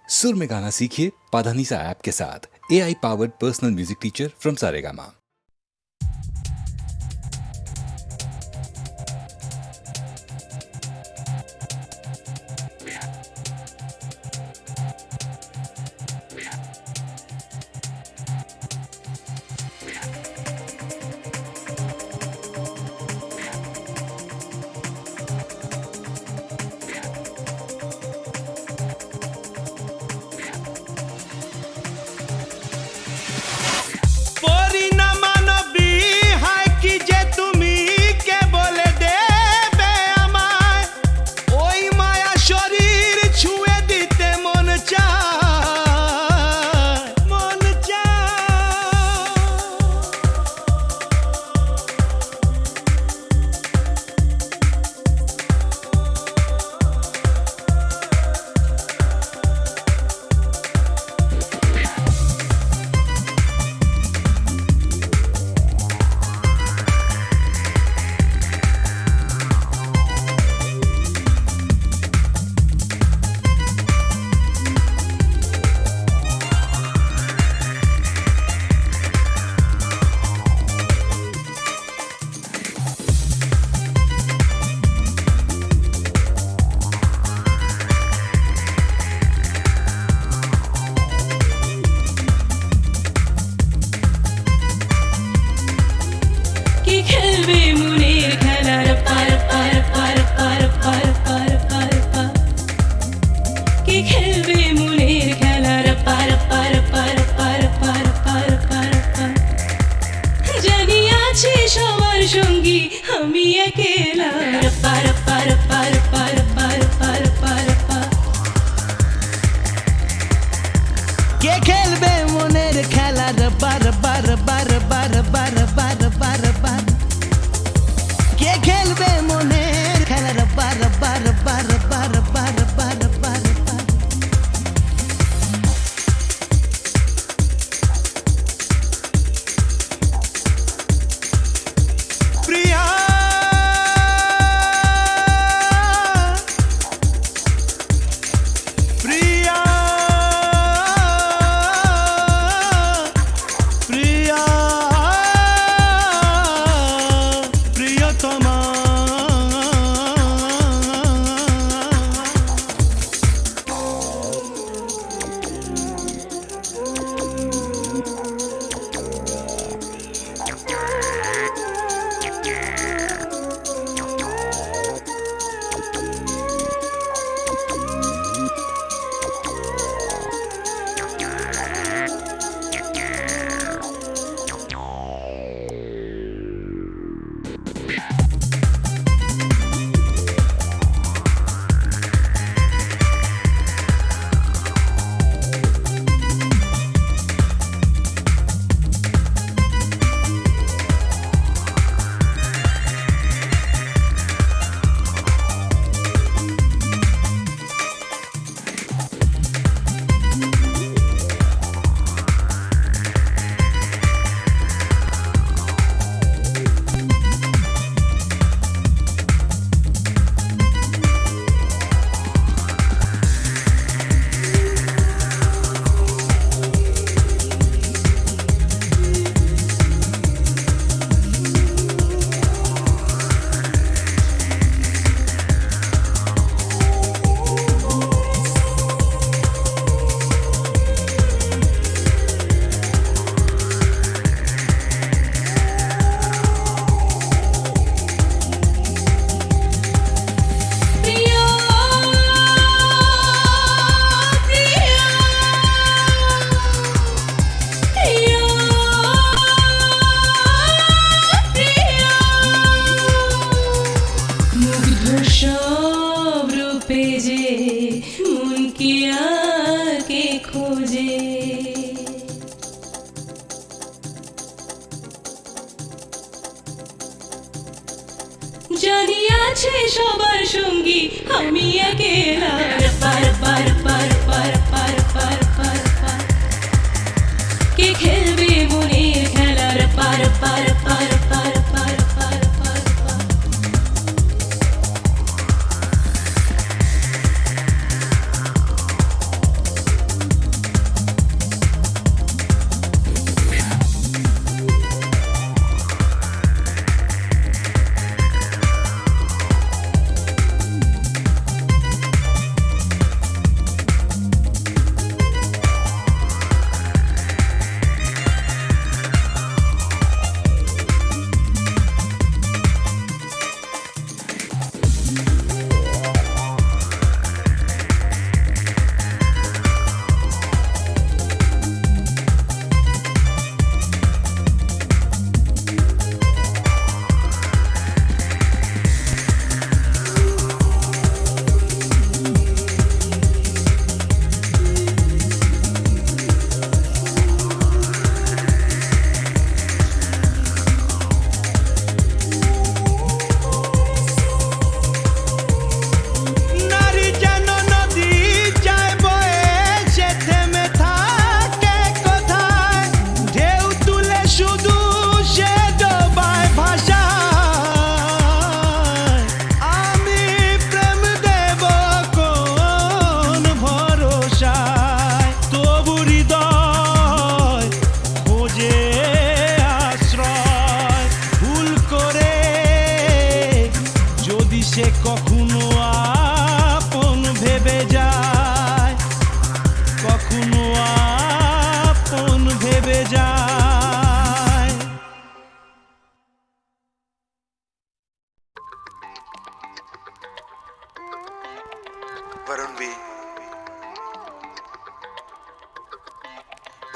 सुर में गाना सीखिए पाधानीसा ऐप के साथ। AI powered personal music teacher from Saregama.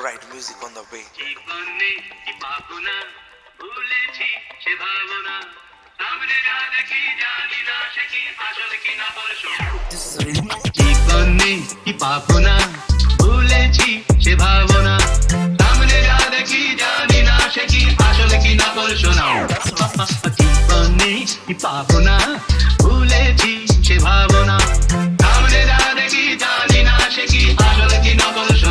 right music on the way. জীবনে কি পাবো না, ভুলেছি সে ভাবনা, সামনে যা দেখি জানি না সে কি আসলে কি না পরশু। This is a remix. জীবনে কি পাবো না, ভুলেছি সে ভাবনা, সামনে যা দেখি জানি না সে কি আসলে কি না পরশু। জীবনে কি পাবো না, ভুলেছি সে ভাবনা, সামনে যা দেখি জানি না সে কি আসলে কি না পরশু।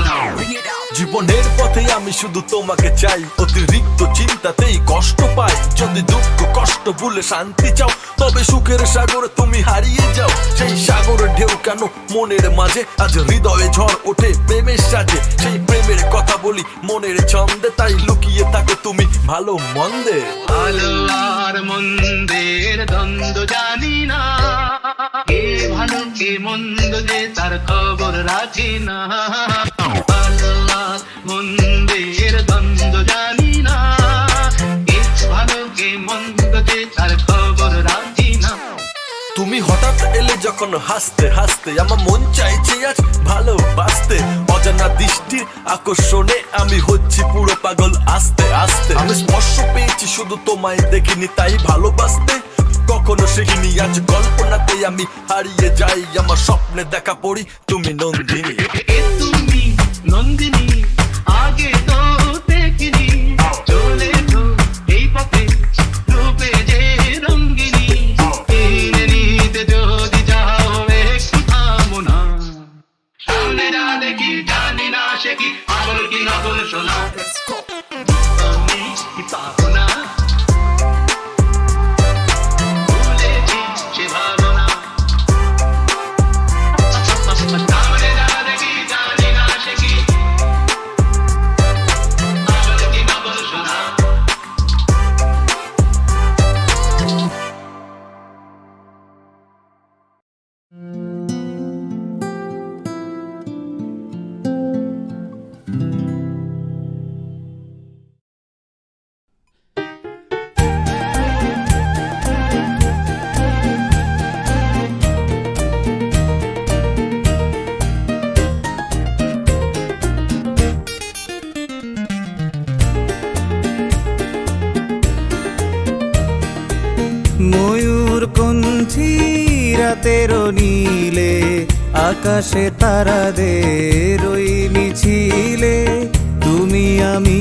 জীবনের পথে আমি শুধু তোমাকে চাই, অতিরিক্ত চিন্তাতেই কষ্ট পাই। যদি দুঃখ কষ্ট ভুলে শান্তি চাও, তবে সুখের সাগরে তুমি হারিয়ে যাও। সেই সাগরের ঢেউ কেন মনের মাঝে, আজ হৃদয়ে ঝড় ওঠে প্রেমের সাজে। সেই প্রেমের কথা বলি মনের ছন্দে, তাই লুকিয়ে থাকো তুমি ভালো মন্দে। ভালো আর মন্দের দ্বন্দ্ব জানি না, কে ভালো কে মন্দ যে তার খবর রাখি না। ভালো আর মন্দের দ্বন্দ্ব জানি না, কে ভালো কে মন্দ যে তার খবর রাখি না। তুমি হঠাৎ এলে যখন হাসতে হাসতে, আমার মন চাইছে আজ ভালোবাসতে। অজানা দৃষ্টির আকর্ষণে আমি হচ্ছি পুরো পাগল আস্তে আস্তে। আমি স্পর্শ পেয়েছি শুধু তোমায় দেখিনি, তাই ভালোবাসতে কখনো শিখিনি। আজ কল্পনাতে আমি হারিয়ে যাই, আমার স্বপ্নে দেখা পড়ি তুমি নন্দিনী। এ তুমি নন্দিনী, আগে তো দেখিনি, চলেছো এই পথে রূপে যে রঙ্গিনী। কিনে নিতে যদি যাও একটু থামো না, সামনে যা দেখি জানি না সে কি আসল কি নকল শোনা। আমি কি পাবো না, ভুলেছি সে ভাবনা, সামনে যা দেখি জানি না সে কি আসল কি নকল শোনা। ময়ূর কণ্ঠী রাতের নীলে, আকাশে তারাদের ওই মিছিলে। তুমি আমি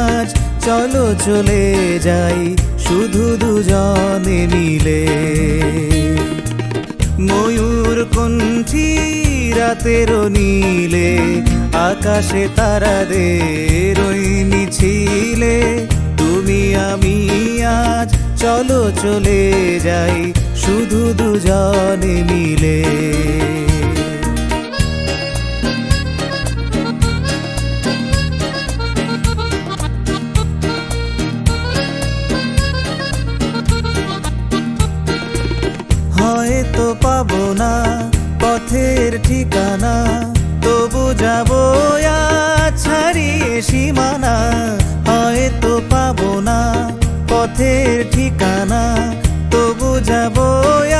আজ চলো চলে যাই শুধু দুজনে মিলে। ময়ূর কণ্ঠী রাতের নীলে, আকাশে তারাদের ওই মিছিলে। তুমি আমি আজ চলো চলে যাই শুধু দুজনে মিলে। হয়তো পাবো না পথের ঠিকানা, তবু যাবো আজ ছাড়িয়ে সীমানা। হয়তো পাবো না পথের ঠিকানা, তবু যাবো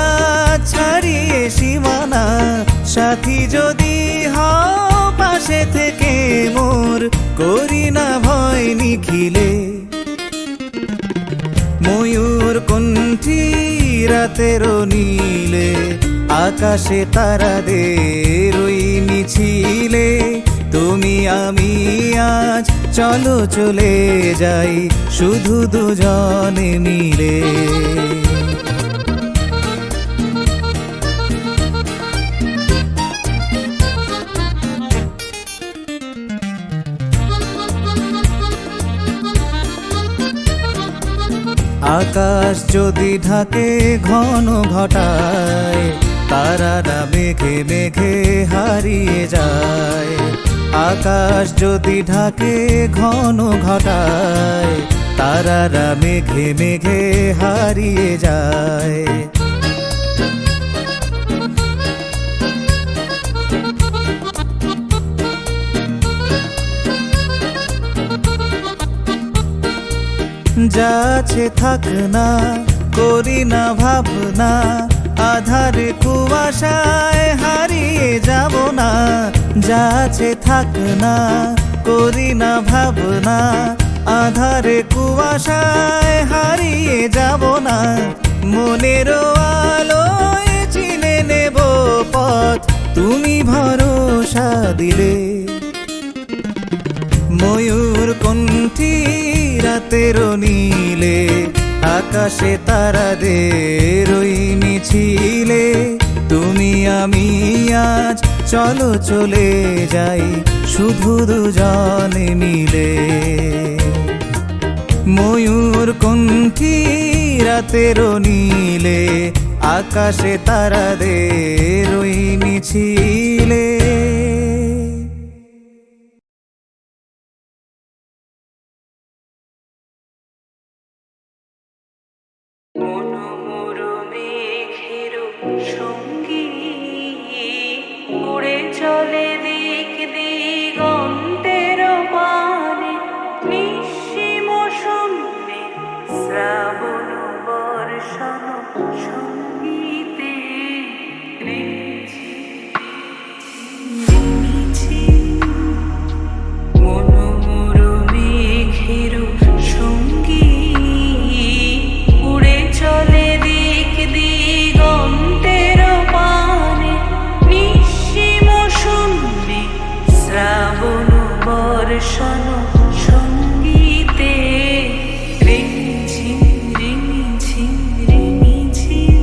আজ ছাড়িয়ে সীমানা। সাথী যদি হও পাশে থেকে মোর, করি না ভয় নিখিলে। ময়ূর কণ্ঠী রাতের নীলে, আকাশে তারাদের ওই মিছিলে। তুমি আমি আজ চলো চলে যাই শুধু দুজনে মিলে। আকাশ যদি ঢাকে ঘন ঘটায়, তারারা মেঘে মেঘে হারিয়ে যায়। আকাশ যদি ঢাকে ঘন ঘটায়, তারারা মেঘে মেঘে হারিয়ে যায়। যাচ্ছে থাক না, করি না ভাবনা, আধারে কুয়াশায় হারিয়ে যাব না। যাচ্ছে থাক না, করি না ভাবনা, আধারে কুয়াশায় হারিয়ে যাব না, মনের আলোয় চিনে নেব পথ তুমি ভরসা দিলে। ময়ূর কণ্ঠী রাতের নীলে, আকাশে তারাদের ওই মিছিলে, তুমি আমি আজ চলো চলে যাই শুধু দুজনে মিলে। ময়ূর কণ্ঠী রাতের নীলে, আকাশে তারাদের ওই মিছিলে। উড়ে চলে দিক দিগন্তের পানে, নিঃসীম শূন্যে শ্রাবণ বর্ষণ সঙ্গীতে মনোমর মেঘের সঙ্গী, উড়ে চলে দিক দিগন্তের পানে, নিঃসীম শূন্যে শ্রাবণ বর্ষণ সঙ্গীতে রিমিঝিম রিমিঝিম রিমিঝিম,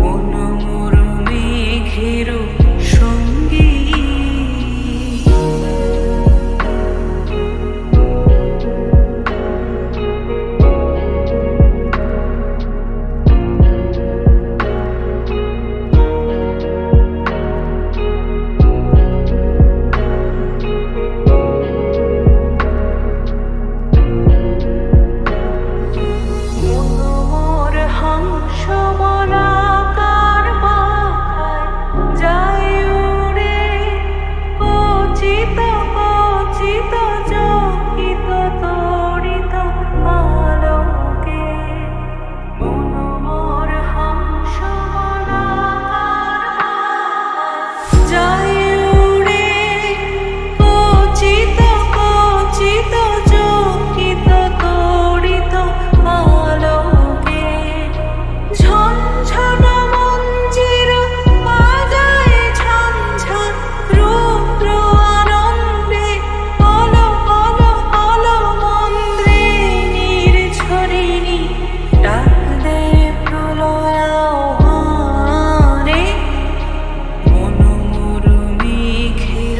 মনোমর মেঘের সঙ্গী। মনোমর হংস বলাকার পাখায় যায় উড়ে, কচিত কচিত চকিত তড়িত আলোকে। মনোমর হংস বলাকার পাখায় যায় উড়ে, কচিত কচিত চকিত তড়িত আলোকে। ঝনঝন মঞ্জির বাজায় ঝনঝন, রুদ্র আনন্দে কল কল কল মন্দ্রে নির্ঝরিণী ডাক দেয় প্রলয় আহ্বানে, মনোমর মেঘের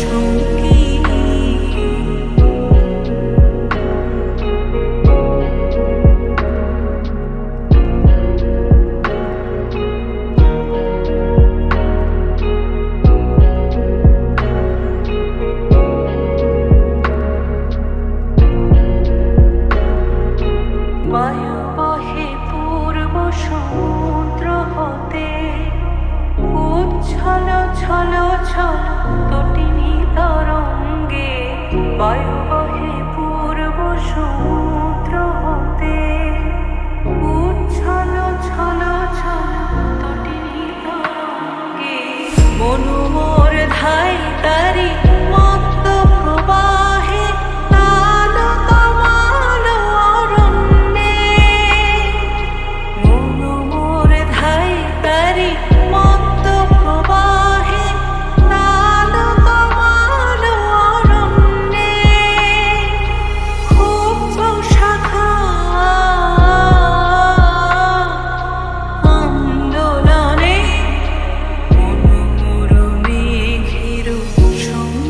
সঙ্গী। বায়ু বহে পূর্ব সমুদ্র হতে, উচ্ছল ছল ছল তটিনী তরঙ্গে। বায়ু বহে পূর্ব সমুদ্র হতে, উচ্ছল ছল ছল তটিনী তরঙ্গে। মনোমর ধাই তারি মত্ত প্রবাহে, তাল তমাল অরণ্যে। মনোমর ধাই তারি মত্ত প্রবাহে, তাল তমাল অরণ্যে। ক্ষুব্ধ শাখা আন্দোলনে, মনোমর মেঘের সঙ্গী।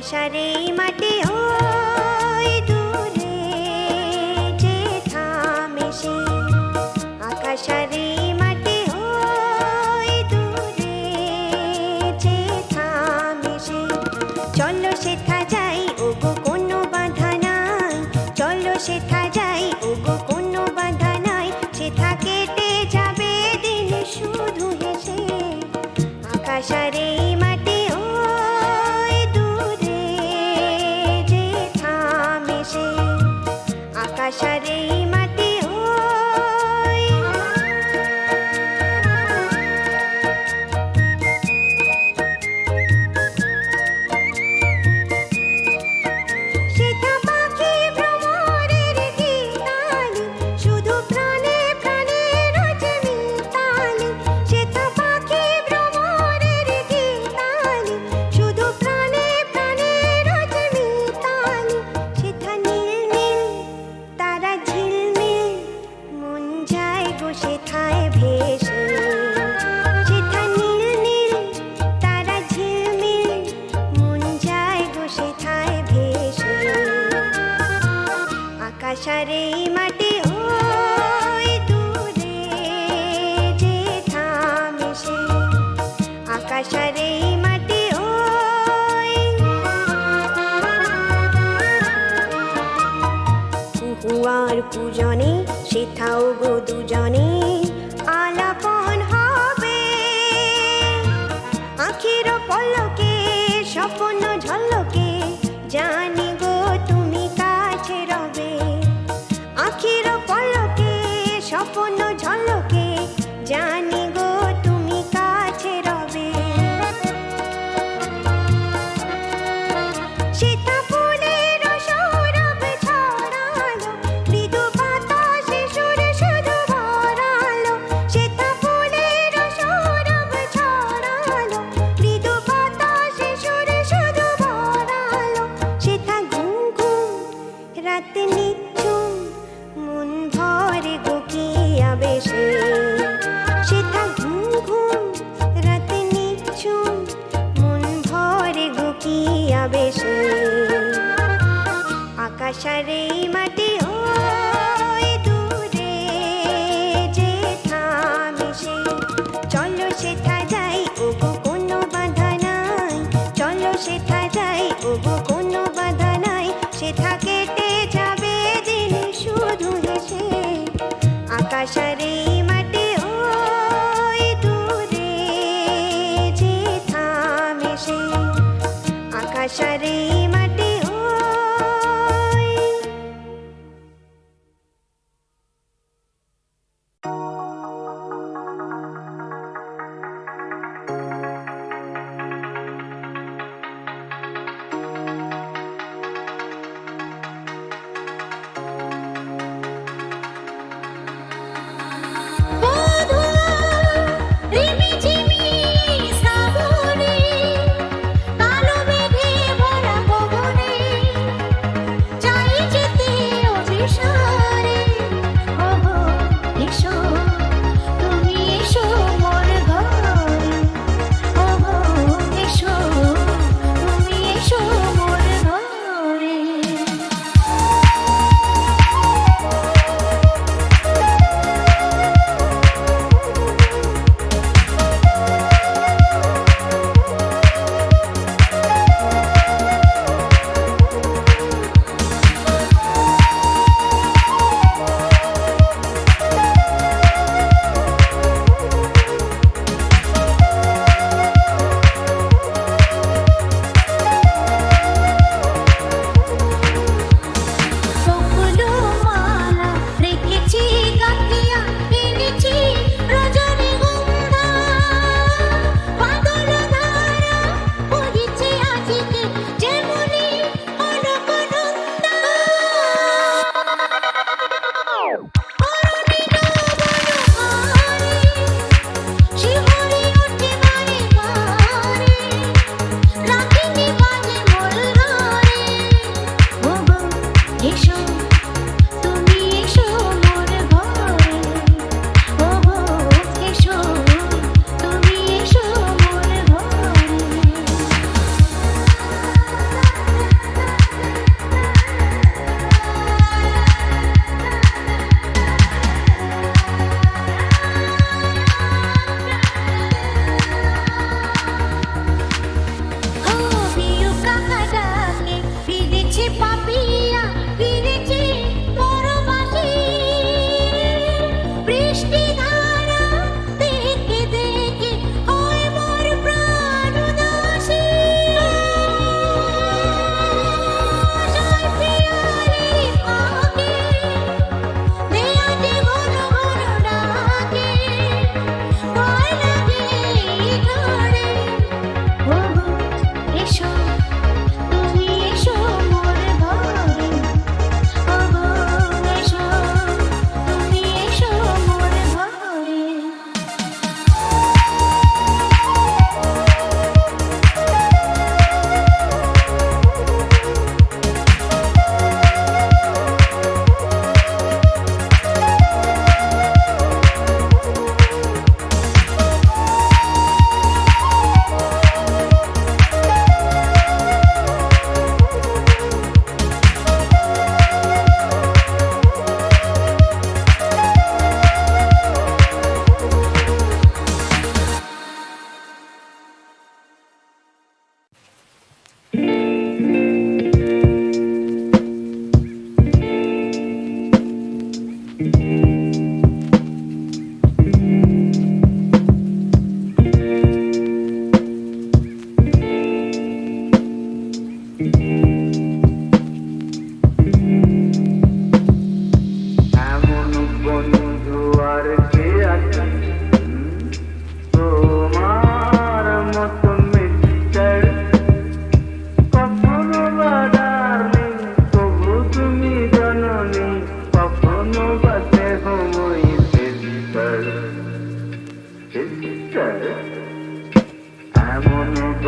আকাশের এই মাটি ওই দূরে যে থামে সে, আকাশের এই মাটি ওই দূরে যে থামে সে। চলো সেথা যাই ওগো কোনো বাধা নাই, চলো সেথা যাই ওগো কোনো বাধা নাই, সেথা কেটে যাবে দিন শুধু হেসে। আকাশের এই মাটি ওই দূরে যে থামে সে, আকাশের এই মাটি ওই। সেথা পাখি ভ্রমরের গীতালি, শুধু প্রাণে প্রাণে রোজ মিতালি। সেথা পাখি ভ্রমরের গীতালি, শুধু প্রাণে প্রাণে রোজ মিতালি। সেথা নীল নীল তারা ঝিলমিল, মন যায় গো সেথায় ভেসে। সেথা নীল নীল তারা ঝিলমিল, মন যায় গো সেথায় ভেসে। আকাশের এই মাটি ওই দূরে যে থামে সে, আকাশের এই মাটি ওই। কুহুয়ার কুজনে সেথাও গো দুজনে আলাপন হবে, আখির পলকে স্বপ্ন ঝলকে জানি গো তুমি কাছে রবে। আখির পলকে স্বপ্ন ঝলকে জানি গো তুমি কাছে রবে। সেথা ফুলের সৌরভ ছড়ালো, মৃদু বাতাসে সুরে শুধু ভরালো। সেথা ফুলের সৌরভ ছড়ালো, মৃদু বাতাসে সুরে শুধু ভরালো। সেথা ঘুম ঘুম রাত নিঝুম, মন ভরে গো কি আবেশে। সেথা ঘুম ঘুম রাত নিঝুম, মন ভরে গো কি আবেশে। আকাশের এই মাটি ওই দূরে যে থামে সে, চলো সেথা যাই ওগো কোনো বাধা নাই, চলো সেথা যাই ওগো কোনো বাধা নাই, সেথা কেটে যাবে দিন শুধু হেসে। আকাশের এই মাটি ওই দূরে যে থামে সে, আকাশের এই মাটি ওই। রিমিঝিমি শ্রাবণে, কালো মেঘে ভরা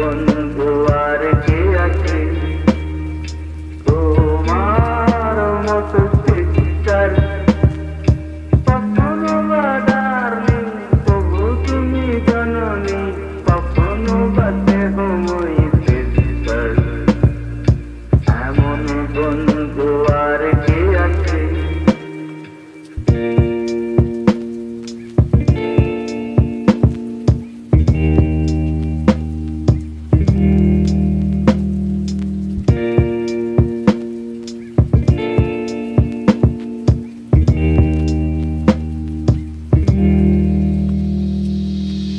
বন্ধু আর কে আছে তোমার মতো সিস্টার কখনো বা ডার্লিং তবু তুমি জননী কখনো বা দেহময়ী সিস্টার এমন বন্ধু আর কে আছে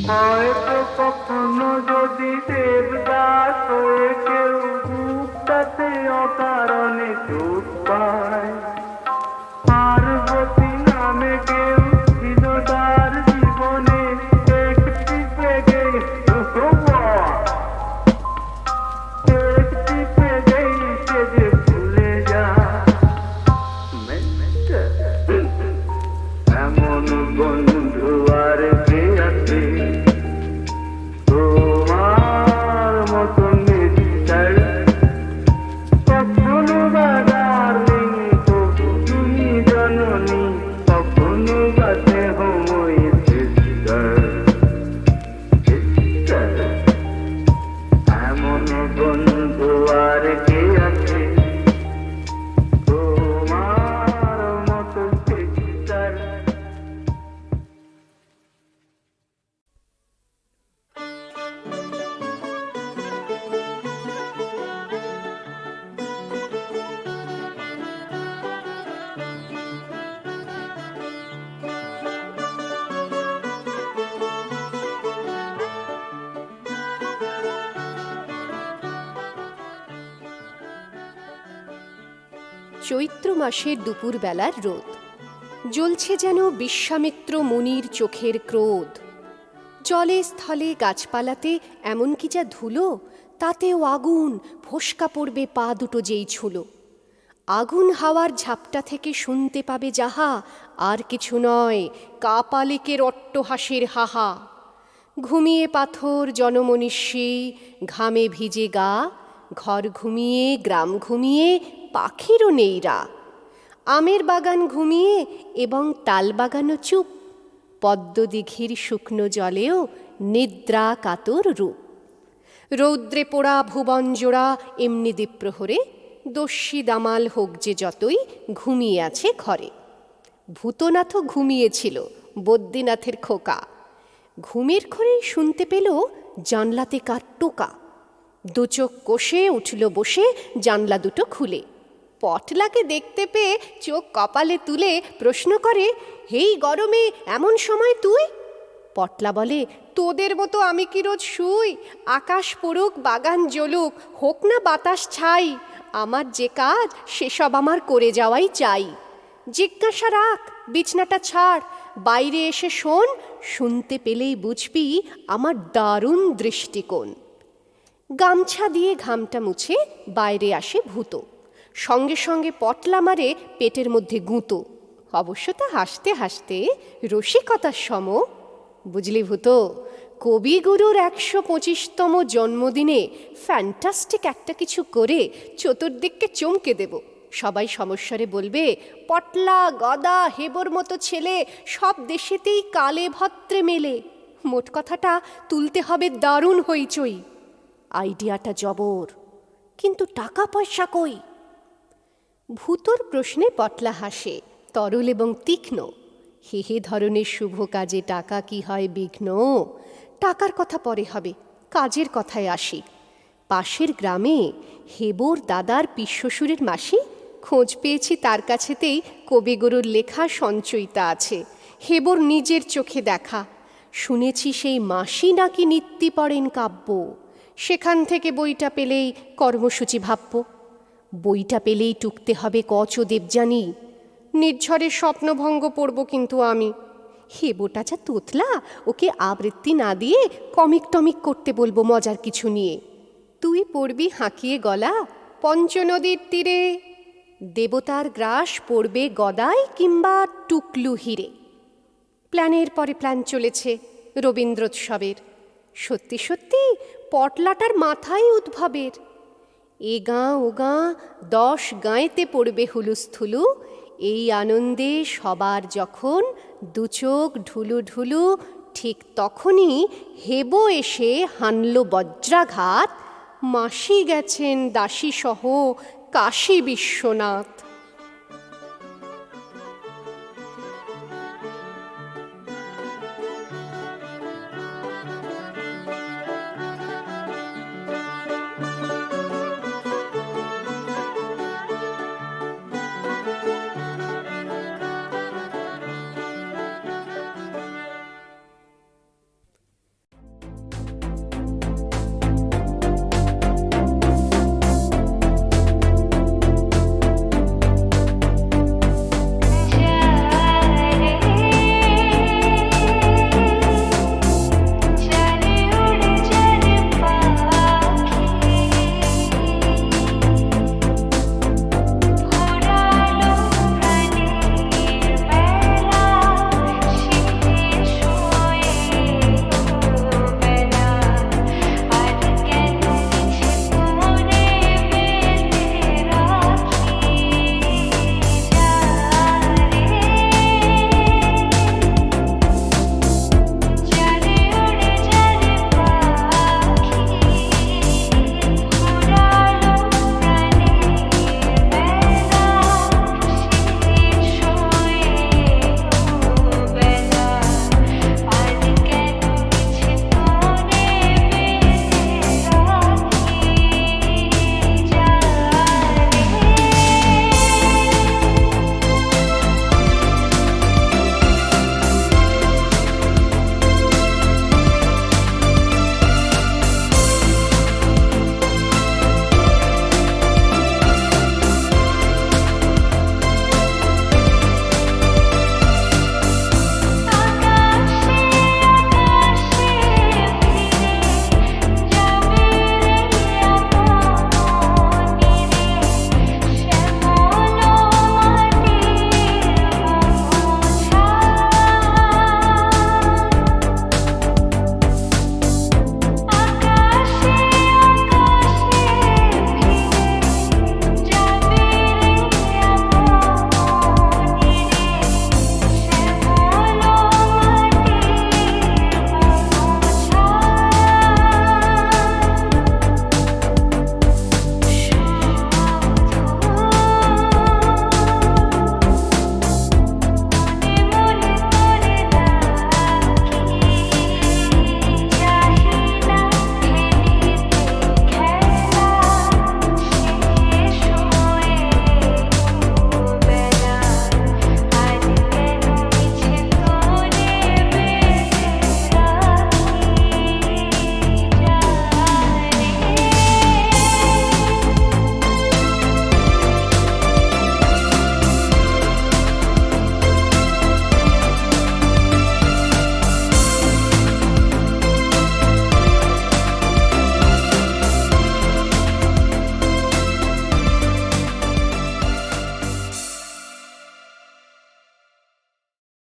হয়তো কখনো যদি দেবদাস হয়ে কেউ বুকটাতে অকারণে চোট পায় পার্বতী নামে কেউ ছিল তার জীবনে একটি পেগেই একটি পেগেই সে যে ভুলে যায় এমন বন্ধু আর কে আছে তোমার মতো মিস্টার কখনো বা ডার্লিং তবু তুমি জননী কখনো বা দেহময়ী সিস্টার সিস্টার এমন বন্ধু আর কে আছে তোমার মতো সিস্টার চৈত্র মাসের দুপুরবেলার রোদ জ্বলছে যেন বিশ্বামিত্র মুনির চোখের ক্রোধ। জলে স্থলে গাছপালাতে এমন কি যা ধুলো, তাতেও আগুন, ফোসকা পড়বে পা দুটো যেই ছুলো। আগুন হাওয়ার ঝাপটা থেকে শুনতে পাবে যাহা, আর কিছু নয় কাপালিকের অট্টহাসির হাহা। ঘুমিয়ে পাথর জনমনীষী, ঘামে ভিজে গা, ঘর ঘুমিয়ে গ্রাম ঘুমিয়ে পাখিরও নেইরা। আমের বাগান ঘুমিয়ে এবং তাল বাগানও চুপ, পদ্মদিঘির শুকনো জলেও নিদ্রা কাতর রূপ। রৌদ্রে পোড়া ভুবন জোড়া এমনি দ্বীপ্রহরে, দস্যি দামাল হোক যে যতই ঘুমিয়ে আছে ঘরে। ভূতনাথও ঘুমিয়েছিল, বদ্রীনাথের খোকা। ঘুমের ঘরেই শুনতে পেল জানলাতে কার টোকা। দুচোখ কষে উঠল বসে জানলা দুটো খুলে। পটলাকে দেখতে পেয়ে চোখ কপালে তুলে প্রশ্ন করে, হেই গরমে এমন সময় তুই? পটলা বলে, তোদের মতো আমি কি রোজ শুই? আকাশ পড়ুক বাগান জ্বলুক, হোক না বাতাস ছাই, আমার যে কাজ সেসব আমার করে যাওয়াই চাই। জিজ্ঞাসা রাখ, বিছনাটা ছাড়, বাইরে এসে শোন, শুনতে পেলেই বুঝবি আমার দারুণ দৃষ্টিকোণ। গামছা দিয়ে ঘামটা মুছে বাইরে আসে ভূত, সঙ্গে সঙ্গে পটলা মারে পেটের মধ্যে গুঁতো। অবশ্য তা হাসতে হাসতে রসিকতার সম। বুঝলি ভূত, কবিগুরুর ১২৫তম জন্মদিনে ফ্যান্টাস্টিক একটা কিছু করে চতুর্দিককে চমকে দেব। সবাই সমস্বরে বলবে, পটলা গদা হেবর মতো ছেলে সব দেশেতেই কালে ভদ্রে মেলে। মোট কথাটা তুলতে হবে দারুণ হইচই। আইডিয়াটা জবর, কিন্তু টাকা পয়সা কই? ভূতর প্রশ্নে পটলা হাসে, তরল এবং তীক্ষ্ণ। হে হে ধরনের শুভ কাজে টাকা কি হয় বিঘ্ন? টাকার কথা পরে হবে, কাজের কথায় আসি। পাশের গ্রামে হেবর দাদার পিশ্বশুরের মাসি, খোঁজ পেয়েছি তার কাছেতেই কবিগুরুর লেখা সঞ্চয়িতা আছে, হেবর নিজের চোখে দেখা। শুনেছি সেই মাসি নাকি নিত্যি পড়েন কাব্য। সেখান থেকে বইটা পেলেই কর্মসূচি ভাবব। বইটা পেলেই টুকতে হবে কচ ও দেবযানী। নির্ঝরের স্বপ্নভঙ্গ পড়ব কিন্তু আমি। হেবোটা যা তোতলা, ওকে আবৃত্তি না দিয়ে কমিক টমিক করতে বলবো মজার কিছু নিয়ে। তুই পড়বি হাঁকিয়ে গলা পঞ্চনদীর তীরে, দেবতার গ্রাস পড়বে গদায় কিংবা টুকলু হিরে। প্ল্যানের পরে প্ল্যান চলেছে রবীন্দ্রোৎসবের। সত্যি সত্যি পটলাটার মাথায় উদ্ভবের। এ গাঁ ও গাঁ 10 গাঁয়েতে পড়বে হুলুস্থুলু, এই আনন্দে সবার যখন দু চোখ ঢুলু ঢুলু, ঠিক তখনই হেবো এসে হানল বজ্রাঘাত, মাসি গেছেন দাসীসহ কাশী বিশ্বনাথ।